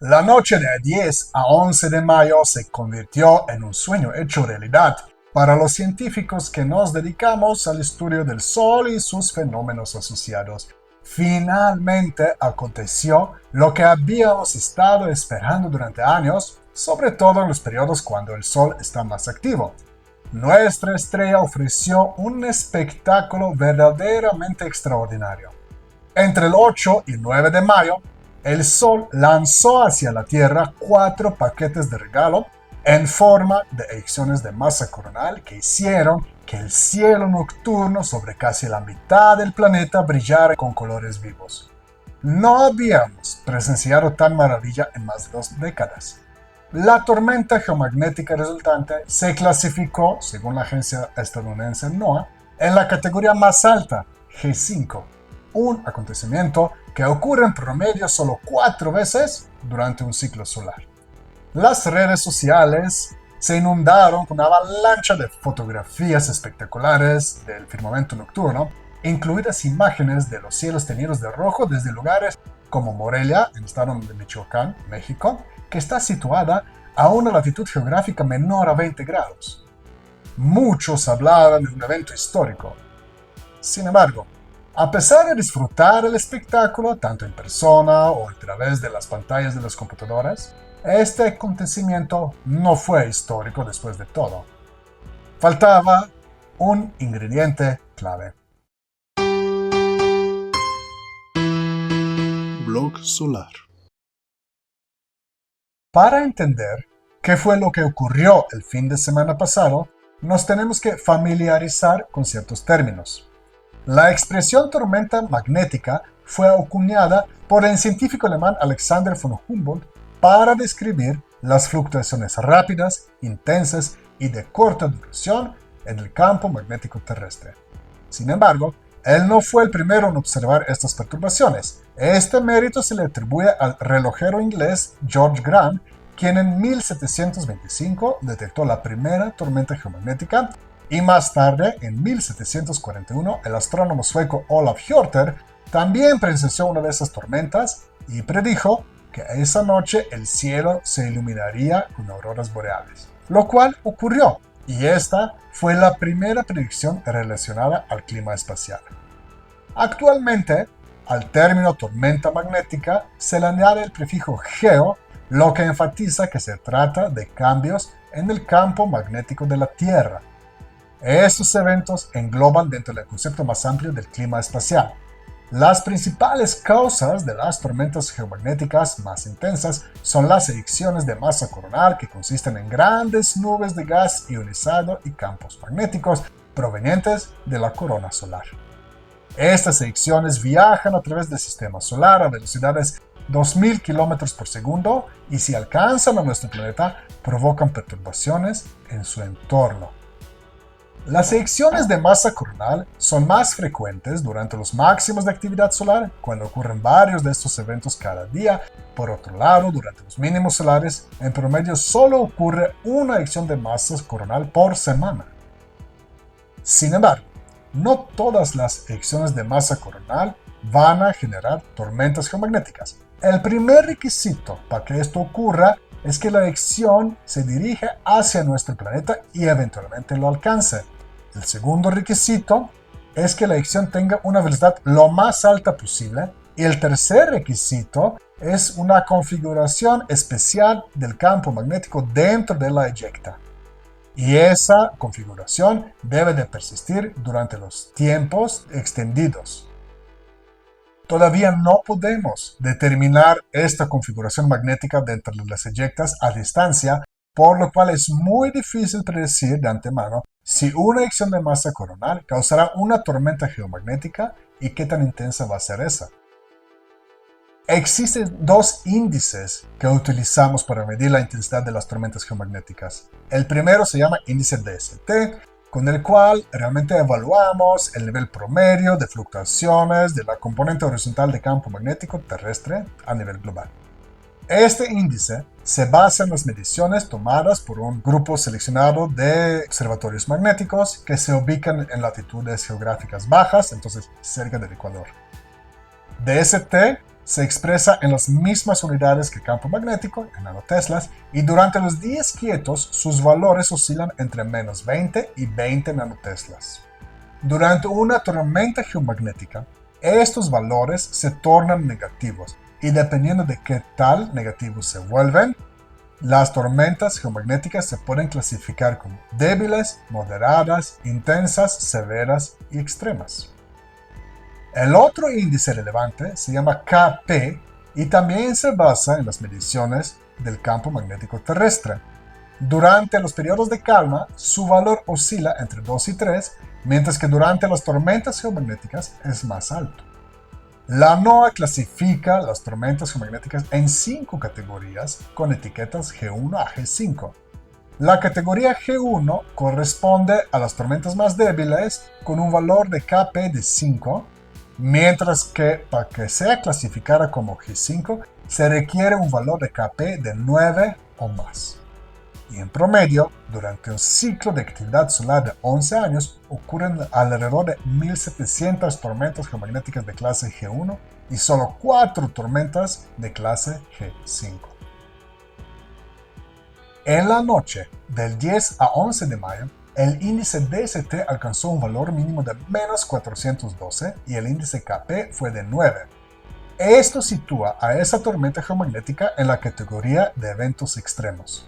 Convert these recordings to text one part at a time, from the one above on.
La noche de 10 a 11 de mayo se convirtió en un sueño hecho realidad para los científicos que nos dedicamos al estudio del Sol y sus fenómenos asociados. Finalmente aconteció lo que habíamos estado esperando durante años, sobre todo en los periodos cuando el Sol está más activo. Nuestra estrella ofreció un espectáculo verdaderamente extraordinario. Entre el 8 y 9 de mayo, el Sol lanzó hacia la Tierra 4 paquetes de regalo en forma de eyecciones de masa coronal que hicieron que el cielo nocturno sobre casi la mitad del planeta brillara con colores vivos. No habíamos presenciado tan maravilla en más de 2 décadas. La tormenta geomagnética resultante se clasificó, según la agencia estadounidense NOAA, en la categoría más alta, G5, un acontecimiento que ocurre en promedio solo 4 veces durante un ciclo solar. Las redes sociales se inundaron con una avalancha de fotografías espectaculares del firmamento nocturno, incluidas imágenes de los cielos teñidos de rojo desde lugares como Morelia, en el estado de Michoacán, México, que está situada a una latitud geográfica menor a 20 grados. Muchos hablaban de un evento histórico. Sin embargo, a pesar de disfrutar el espectáculo tanto en persona o a través de las pantallas de las computadoras, este acontecimiento no fue histórico después de todo. Faltaba un ingrediente clave. Blog solar. Para entender qué fue lo que ocurrió el fin de semana pasado, nos tenemos que familiarizar con ciertos términos. La expresión tormenta magnética fue acuñada por el científico alemán Alexander von Humboldt para describir las fluctuaciones rápidas, intensas y de corta duración en el campo magnético terrestre. Sin embargo, él no fue el primero en observar estas perturbaciones. Este mérito se le atribuye al relojero inglés George Graham, quien en 1725 detectó la primera tormenta geomagnética, y más tarde, en 1741, el astrónomo sueco Olaf Hjorter también presenció una de esas tormentas y predijo que esa noche el cielo se iluminaría con auroras boreales, lo cual ocurrió, y esta fue la primera predicción relacionada al clima espacial. Actualmente, al término tormenta magnética se le añade el prefijo geo, lo que enfatiza que se trata de cambios en el campo magnético de la Tierra. Estos eventos engloban dentro del concepto más amplio del clima espacial. Las principales causas de las tormentas geomagnéticas más intensas son las eyecciones de masa coronal, que consisten en grandes nubes de gas ionizado y campos magnéticos provenientes de la corona solar. Estas eyecciones viajan a través del sistema solar a velocidades 2000 km por segundo y, si alcanzan a nuestro planeta, provocan perturbaciones en su entorno. Las eyecciones de masa coronal son más frecuentes durante los máximos de actividad solar, cuando ocurren varios de estos eventos cada día. Por otro lado, durante los mínimos solares, en promedio solo ocurre una eyección de masa coronal por semana. Sin embargo, no todas las eyecciones de masa coronal van a generar tormentas geomagnéticas. El primer requisito para que esto ocurra es que la eyección se dirige hacia nuestro planeta y eventualmente lo alcance. El segundo requisito es que la eyección tenga una velocidad lo más alta posible. Y el tercer requisito es una configuración especial del campo magnético dentro de la eyecta. Y esa configuración debe de persistir durante los tiempos extendidos. Todavía no podemos determinar esta configuración magnética dentro de las eyectas a distancia, por lo cual es muy difícil predecir de antemano si una eyección de masa coronal causará una tormenta geomagnética y qué tan intensa va a ser esa. Existen 2 índices que utilizamos para medir la intensidad de las tormentas geomagnéticas. El primero se llama índice DST, con el cual realmente evaluamos el nivel promedio de fluctuaciones de la componente horizontal de campo magnético terrestre a nivel global. Este índice se basa en las mediciones tomadas por un grupo seleccionado de observatorios magnéticos que se ubican en latitudes geográficas bajas, entonces cerca del Ecuador. DST se expresa en las mismas unidades que el campo magnético, en nanoteslas, y durante los días quietos sus valores oscilan entre menos 20 y 20 nanoteslas. Durante una tormenta geomagnética, estos valores se tornan negativos y dependiendo de qué tal negativos se vuelven, las tormentas geomagnéticas se pueden clasificar como débiles, moderadas, intensas, severas y extremas. El otro índice relevante se llama Kp y también se basa en las mediciones del campo magnético terrestre. Durante los periodos de calma, su valor oscila entre 2 y 3, mientras que durante las tormentas geomagnéticas es más alto. La NOAA clasifica las tormentas geomagnéticas en 5 categorías con etiquetas G1 a G5. La categoría G1 corresponde a las tormentas más débiles con un valor de Kp de 5, mientras que para que sea clasificada como G5 se requiere un valor de Kp de 9 o más. Y en promedio, durante un ciclo de actividad solar de 11 años, ocurren alrededor de 1.700 tormentas geomagnéticas de clase G1 y solo 4 tormentas de clase G5. En la noche del 10 a 11 de mayo, el índice DST alcanzó un valor mínimo de menos 412 y el índice Kp fue de 9. Esto sitúa a esa tormenta geomagnética en la categoría de eventos extremos.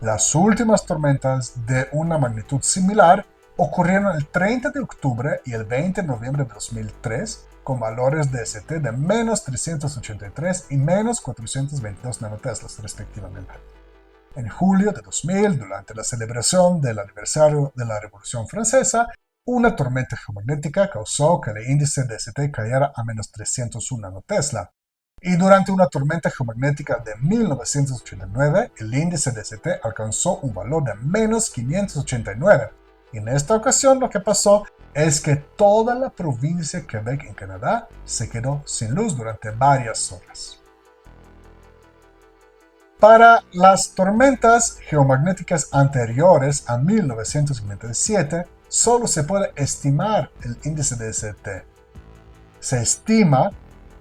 Las últimas tormentas de una magnitud similar ocurrieron el 30 de octubre y el 20 de noviembre de 2003 con valores de DST de menos 383 y menos 422 nanoteslas respectivamente. En julio de 2000, durante la celebración del aniversario de la Revolución Francesa, una tormenta geomagnética causó que el índice de DST cayera a menos 301 nanotesla. Y durante una tormenta geomagnética de 1989, el índice DST alcanzó un valor de menos 589. Y en esta ocasión lo que pasó es que toda la provincia de Quebec en Canadá se quedó sin luz durante varias horas. Para las tormentas geomagnéticas anteriores a 1957, solo se puede estimar el índice de DST. Se estima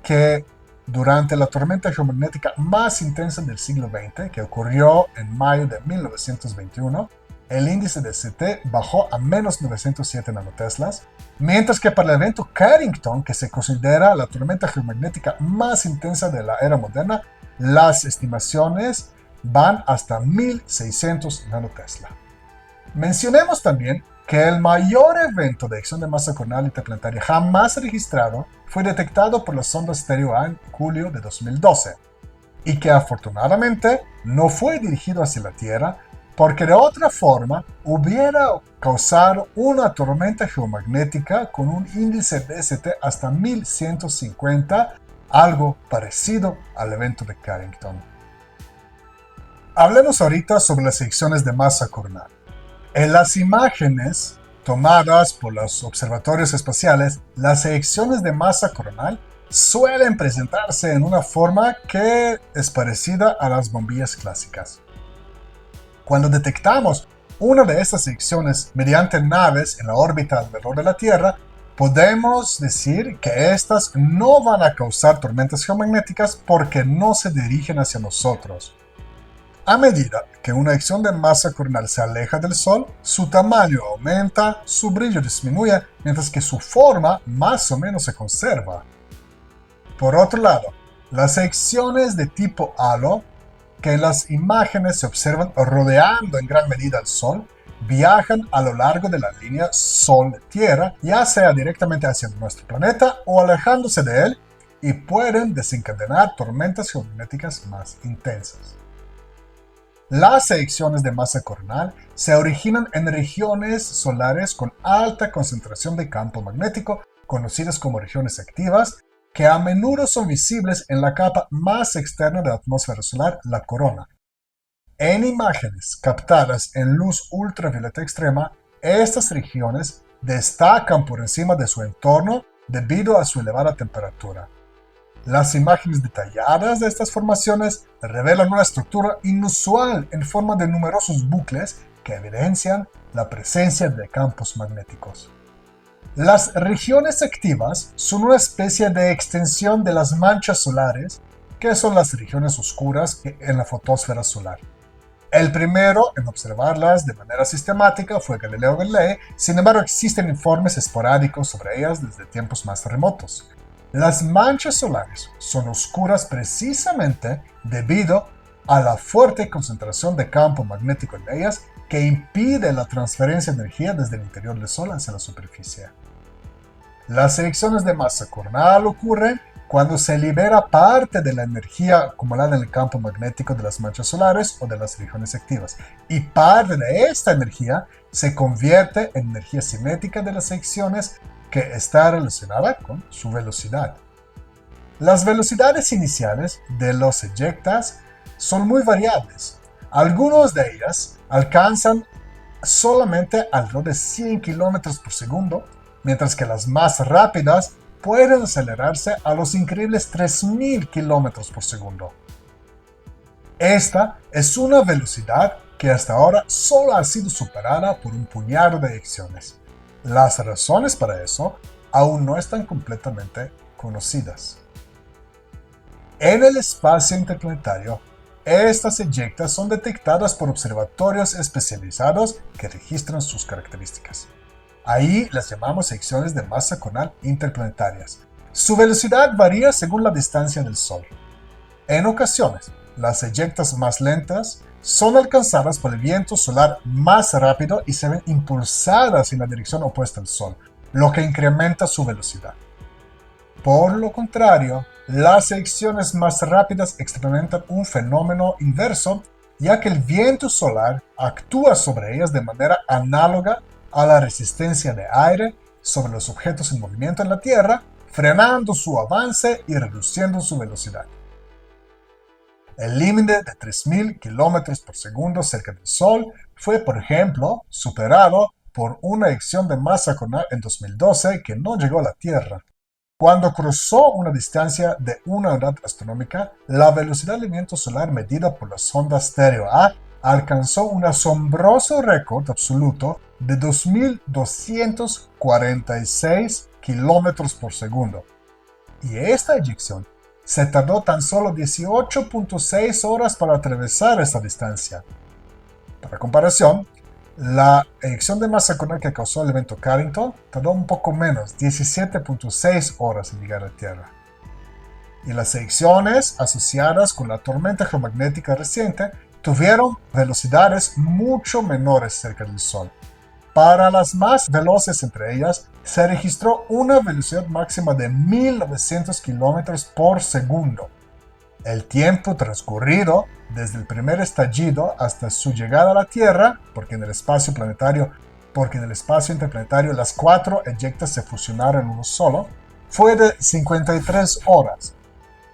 que durante la tormenta geomagnética más intensa del siglo XX, que ocurrió en mayo de 1921, el índice de DST bajó a menos 907 nanoteslas, mientras que para el evento Carrington, que se considera la tormenta geomagnética más intensa de la era moderna, las estimaciones van hasta 1600 nanotesla. Mencionemos también que el mayor evento de eyección de masa coronal interplanetaria jamás registrado fue detectado por la sonda Stereo A en julio de 2012 y que afortunadamente no fue dirigido hacia la Tierra porque de otra forma hubiera causado una tormenta geomagnética con un índice de DST hasta 1150, algo parecido al evento de Carrington. Hablemos ahorita sobre las eyecciones de masa coronal. En las imágenes tomadas por los observatorios espaciales, las eyecciones de masa coronal suelen presentarse en una forma que es parecida a las bombillas clásicas. Cuando detectamos una de estas eyecciones mediante naves en la órbita alrededor de la Tierra, podemos decir que estas no van a causar tormentas geomagnéticas porque no se dirigen hacia nosotros. A medida que una eyección de masa coronal se aleja del Sol, su tamaño aumenta, su brillo disminuye, mientras que su forma más o menos se conserva. Por otro lado, las eyecciones de tipo halo, que en las imágenes se observan rodeando en gran medida al Sol, viajan a lo largo de la línea Sol-Tierra, ya sea directamente hacia nuestro planeta o alejándose de él, y pueden desencadenar tormentas geomagnéticas más intensas. Las eyecciones de masa coronal se originan en regiones solares con alta concentración de campo magnético, conocidas como regiones activas, que a menudo son visibles en la capa más externa de la atmósfera solar, la corona. En imágenes captadas en luz ultravioleta extrema, estas regiones destacan por encima de su entorno debido a su elevada temperatura. Las imágenes detalladas de estas formaciones revelan una estructura inusual en forma de numerosos bucles que evidencian la presencia de campos magnéticos. Las regiones activas son una especie de extensión de las manchas solares, que son las regiones oscuras en la fotosfera solar. El primero en observarlas de manera sistemática fue Galileo Galilei, sin embargo existen informes esporádicos sobre ellas desde tiempos más remotos. Las manchas solares son oscuras precisamente debido a la fuerte concentración de campo magnético en ellas que impide la transferencia de energía desde el interior del Sol hacia la superficie. Las eyecciones de masa coronal ocurren cuando se libera parte de la energía acumulada en el campo magnético de las manchas solares o de las regiones activas, y parte de esta energía se convierte en energía cinética de las eyecciones, que está relacionada con su velocidad. Las velocidades iniciales de los eyectas son muy variables. Algunas de ellas alcanzan solamente alrededor de 100 km por segundo, mientras que las más rápidas pueden acelerarse a los increíbles 3000 km por segundo. Esta es una velocidad que hasta ahora solo ha sido superada por un puñado de eyecciones. Las razones para eso aún no están completamente conocidas. En el espacio interplanetario, estas eyectas son detectadas por observatorios especializados que registran sus características. Ahí las llamamos eyecciones de masa coronal interplanetarias. Su velocidad varía según la distancia del Sol. En ocasiones, las eyectas más lentas son alcanzadas por el viento solar más rápido y se ven impulsadas en la dirección opuesta al Sol, lo que incrementa su velocidad. Por lo contrario, las eyecciones más rápidas experimentan un fenómeno inverso, ya que el viento solar actúa sobre ellas de manera análoga a la resistencia de aire sobre los objetos en movimiento en la Tierra, frenando su avance y reduciendo su velocidad. El límite de 3000 km por segundo cerca del Sol fue, por ejemplo, superado por una eyección de masa coronal en 2012 que no llegó a la Tierra. Cuando cruzó una distancia de una unidad astronómica, la velocidad del viento solar medida por la sonda Stereo A alcanzó un asombroso récord absoluto de 2246 km por segundo. Y esta eyección se tardó tan solo 18.6 horas para atravesar esta distancia. Para comparación, la eyección de masa coronal que causó el evento Carrington tardó un poco menos, 17.6 horas en llegar a la Tierra. Y las eyecciones asociadas con la tormenta geomagnética reciente tuvieron velocidades mucho menores cerca del Sol. Para las más veloces entre ellas, se registró una velocidad máxima de 1900 km por segundo. El tiempo transcurrido desde el primer estallido hasta su llegada a la Tierra, porque en el espacio interplanetario las 4 eyectas se fusionaron en uno solo, fue de 53 horas.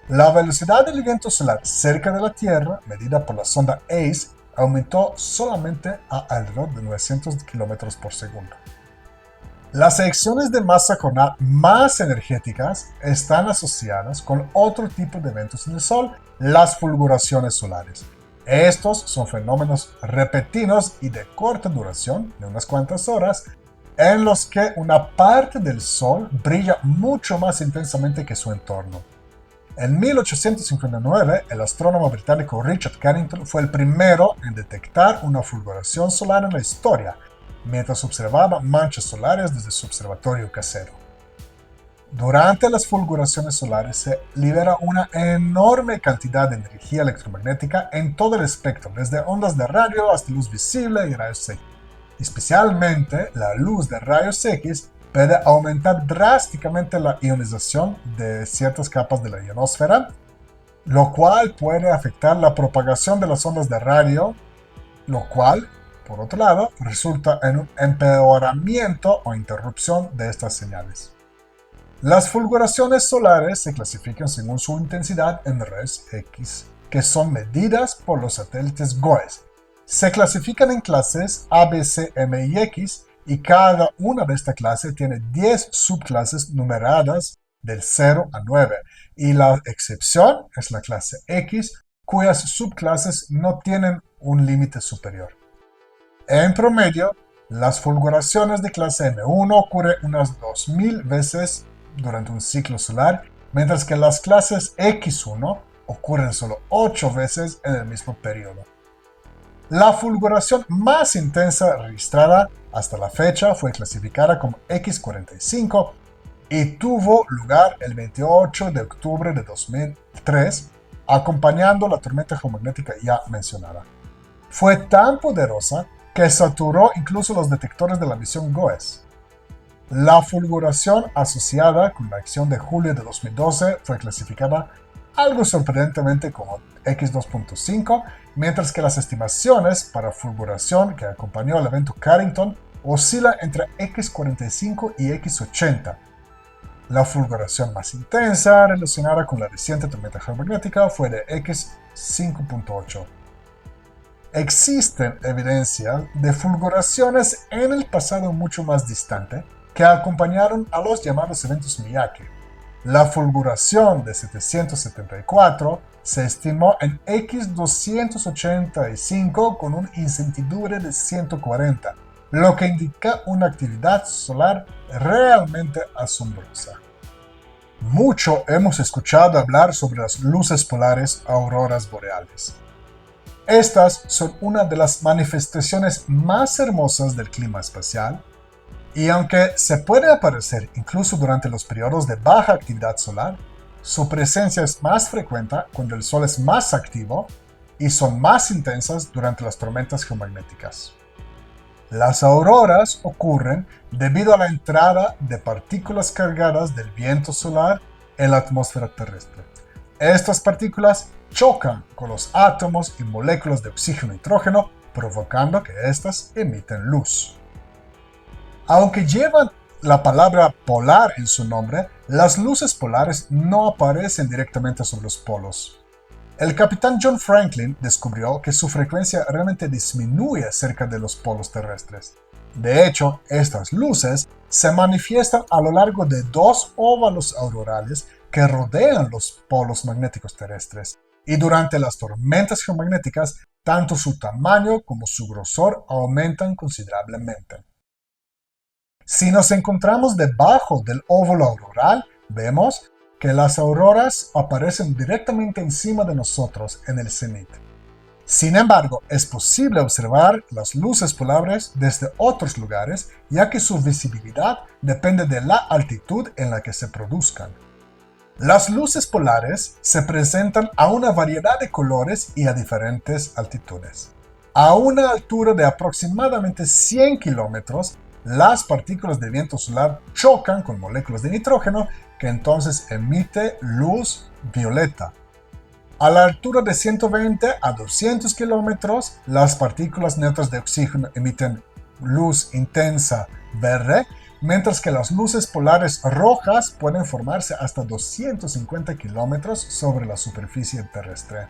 La velocidad del viento solar cerca de la Tierra, medida por la sonda ACE, aumentó solamente a alrededor de 900 km por segundo. Las eyecciones de masa coronal más energéticas están asociadas con otro tipo de eventos en el Sol, las fulguraciones solares. Estos son fenómenos repentinos y de corta duración, de unas cuantas horas, en los que una parte del Sol brilla mucho más intensamente que su entorno. En 1859, el astrónomo británico Richard Carrington fue el primero en detectar una fulguración solar en la historia, mientras observaba manchas solares desde su observatorio casero. Durante las fulguraciones solares se libera una enorme cantidad de energía electromagnética en todo el espectro, desde ondas de radio hasta luz visible y rayos X. Especialmente la luz de rayos X puede aumentar drásticamente la ionización de ciertas capas de la ionosfera, lo cual puede afectar la propagación de las ondas de radio, lo cual, por otro lado, resulta en un empeoramiento o interrupción de estas señales. Las fulguraciones solares se clasifican según su intensidad en rayos X, que son medidas por los satélites GOES. Se clasifican en clases A, B, C, M y X, y cada una de esta clase tiene 10 subclases numeradas del 0 a 9, y la excepción es la clase X, cuyas subclases no tienen un límite superior. En promedio, Las fulguraciones de clase M1 ocurren unas 2000 veces durante un ciclo solar, mientras que las clases X1 ocurren solo 8 veces en el mismo periodo. La fulguración más intensa registrada hasta la fecha fue clasificada como X45 y tuvo lugar el 28 de octubre de 2003, acompañando la tormenta geomagnética ya mencionada. Fue tan poderosa que saturó incluso los detectores de la misión GOES. La fulguración asociada con la acción de julio de 2012 fue clasificada algo sorprendentemente como X2.5, mientras que las estimaciones para fulguración que acompañó al evento Carrington oscilan entre X45 y X80. La fulguración más intensa relacionada con la reciente tormenta geomagnética fue de X5.8. Existen evidencias de fulguraciones en el pasado mucho más distante que acompañaron a los llamados eventos Miyake. La fulguración de 774 se estimó en X285 con una incertidumbre de 140, lo que indica una actividad solar realmente asombrosa. Mucho hemos escuchado hablar sobre las luces polares auroras boreales. Estas son una de las manifestaciones más hermosas del clima espacial, y aunque se puede aparecer incluso durante los periodos de baja actividad solar, su presencia es más frecuente cuando el Sol es más activo y son más intensas durante las tormentas geomagnéticas. Las auroras ocurren debido a la entrada de partículas cargadas del viento solar en la atmósfera terrestre. Estas partículas chocan con los átomos y moléculas de oxígeno y nitrógeno, provocando que éstas emiten luz. Aunque llevan la palabra polar en su nombre, las luces polares no aparecen directamente sobre los polos. El capitán John Franklin descubrió que su frecuencia realmente disminuye cerca de los polos terrestres. De hecho, estas luces se manifiestan a lo largo de dos óvalos aurorales que rodean los polos magnéticos terrestres, y durante las tormentas geomagnéticas, tanto su tamaño como su grosor aumentan considerablemente. Si nos encontramos debajo del óvalo auroral, vemos que las auroras aparecen directamente encima de nosotros en el cenit. Sin embargo, es posible observar las luces polares desde otros lugares, ya que su visibilidad depende de la altitud en la que se produzcan. Las luces polares se presentan a una variedad de colores y a diferentes altitudes. A una altura de aproximadamente 100 kilómetros, las partículas de viento solar chocan con moléculas de nitrógeno, que entonces emite luz violeta. A la altura de 120 a 200 kilómetros, las partículas neutras de oxígeno emiten luz intensa verde, mientras que las luces polares rojas pueden formarse hasta 250 kilómetros sobre la superficie terrestre.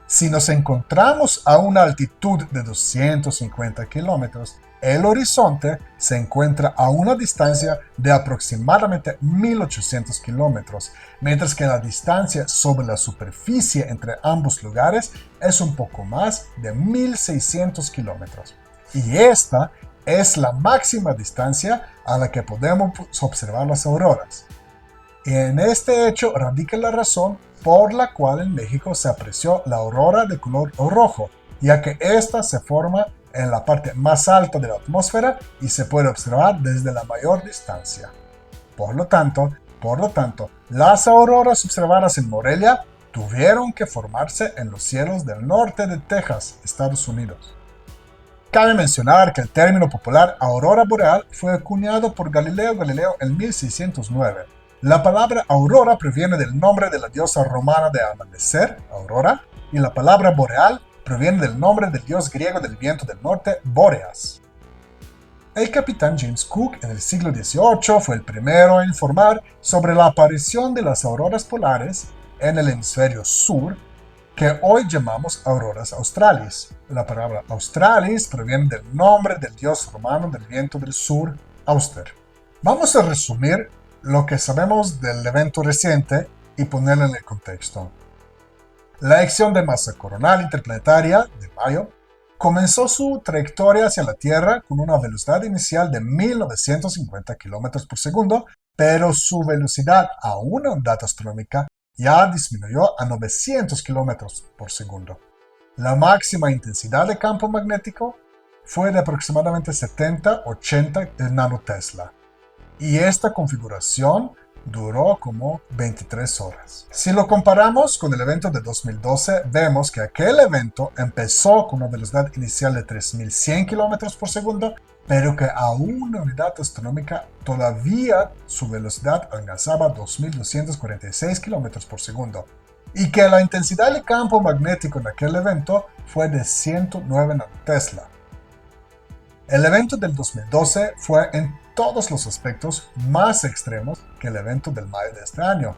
Si nos encontramos a una altitud de 250 kilómetros, el horizonte se encuentra a una distancia de aproximadamente 1800 kilómetros, mientras que la distancia sobre la superficie entre ambos lugares es un poco más de 1600 kilómetros. Y esta es la máxima distancia a la que podemos observar las auroras. Y en este hecho radica la razón por la cual en México se apreció la aurora de color rojo, ya que esta se forma en la parte más alta de la atmósfera y se puede observar desde la mayor distancia. Por lo tanto, las auroras observadas en Morelia tuvieron que formarse en los cielos del norte de Texas, Estados Unidos. Cabe mencionar que el término popular aurora boreal fue acuñado por Galileo Galileo en 1609. La palabra aurora proviene del nombre de la diosa romana de amanecer, Aurora, y la palabra boreal proviene del nombre del dios griego del viento del norte, Bóreas. El capitán James Cook en el siglo XVIII fue el primero a informar sobre la aparición de las auroras polares en el hemisferio sur, que hoy llamamos auroras australis. La palabra australis proviene del nombre del dios romano del viento del sur, Auster. Vamos a resumir lo que sabemos del evento reciente y ponerlo en el contexto. La eyección de masa coronal interplanetaria de mayo Comenzó su trayectoria hacia la Tierra con una velocidad inicial de 1950 km por segundo, pero su velocidad a una unidad astronómica ya disminuyó a 900 km por segundo. La máxima intensidad de campo magnético fue de aproximadamente 70-80 nanotesla, y esta configuración duró como 23 horas. Si lo comparamos con el evento de 2012, vemos que aquel evento empezó con una velocidad inicial de 3100 km por segundo, pero que a una unidad astronómica todavía su velocidad alcanzaba 2246 km por segundo, y que la intensidad del campo magnético en aquel evento fue de 109 nanotesla. El evento del 2012 fue en todos los aspectos más extremos que el evento del mayo de este año.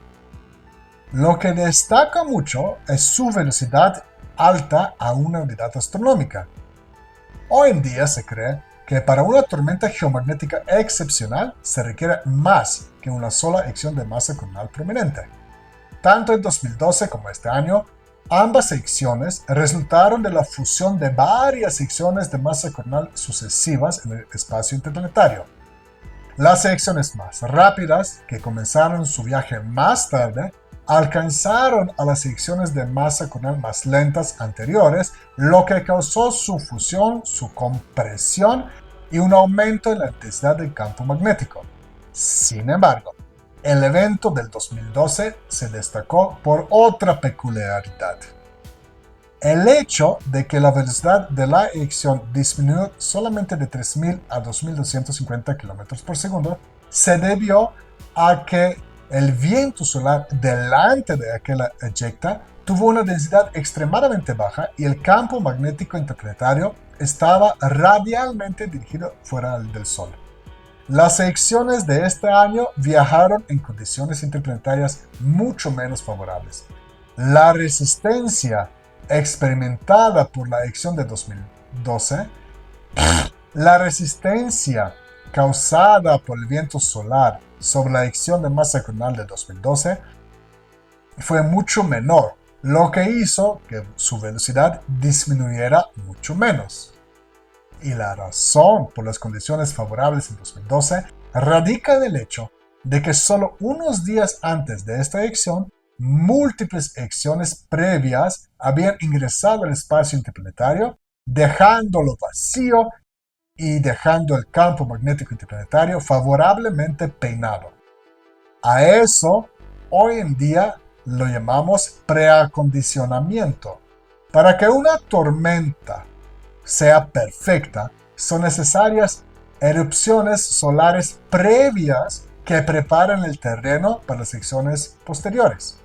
Lo que destaca mucho es su velocidad alta a una unidad astronómica. Hoy en día se cree que para una tormenta geomagnética excepcional se requiere más que una sola eyección de masa coronal prominente. Tanto en 2012 como este año, ambas eyecciones resultaron de la fusión de varias eyecciones de masa coronal sucesivas en el espacio interplanetario. Las eyecciones más rápidas, que comenzaron su viaje más tarde, alcanzaron a las eyecciones de masa coronal más lentas anteriores, lo que causó su fusión, su compresión y un aumento en la intensidad del campo magnético. Sin embargo, el evento del 2012 se destacó por otra peculiaridad. El hecho de que la velocidad de la eyección disminuyó solamente de 3000 a 2250 km por segundo se debió a que el viento solar delante de aquella eyecta tuvo una densidad extremadamente baja y el campo magnético interplanetario estaba radialmente dirigido fuera del Sol. Las eyecciones de este año viajaron en condiciones interplanetarias mucho menos favorables. La resistencia experimentada por la eyección de 2012, la resistencia causada por el viento solar sobre la eyección de masa coronal de 2012 fue mucho menor, lo que hizo que su velocidad disminuyera mucho menos. Y la razón por las condiciones favorables en 2012 radica en el hecho de que solo unos días antes de esta eyección, múltiples eyecciones previas habían ingresado al espacio interplanetario, dejándolo vacío y dejando el campo magnético interplanetario favorablemente peinado. A eso, hoy en día, lo llamamos preacondicionamiento. Para que una tormenta sea perfecta, son necesarias erupciones solares previas que preparan el terreno para las eyecciones posteriores.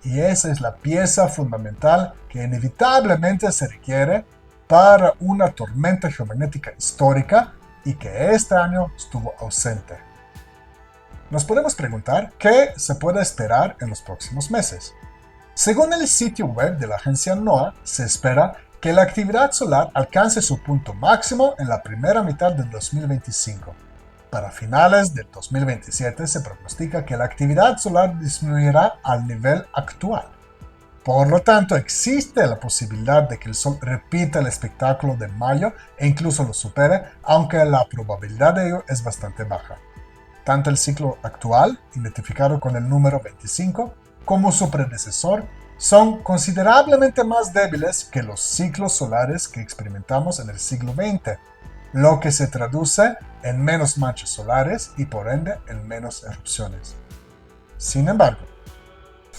Y esa es la pieza fundamental que inevitablemente se requiere para una tormenta geomagnética histórica y que este año estuvo ausente. Nos podemos preguntar qué se puede esperar en los próximos meses. Según el sitio web de la agencia NOAA, se espera que la actividad solar alcance su punto máximo en la primera mitad del 2025. Para finales del 2027 se pronostica que la actividad solar disminuirá al nivel actual. Por lo tanto, existe la posibilidad de que el Sol repita el espectáculo de mayo e incluso lo supere, aunque la probabilidad de ello es bastante baja. Tanto el ciclo actual, identificado con el número 25, como su predecesor, son considerablemente más débiles que los ciclos solares que experimentamos en el siglo XX, lo que se traduce en menos manchas solares y por ende en menos erupciones. Sin embargo,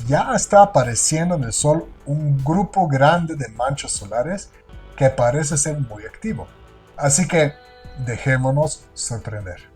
ya está apareciendo en el Sol un grupo grande de manchas solares que parece ser muy activo. Así que dejémonos sorprender.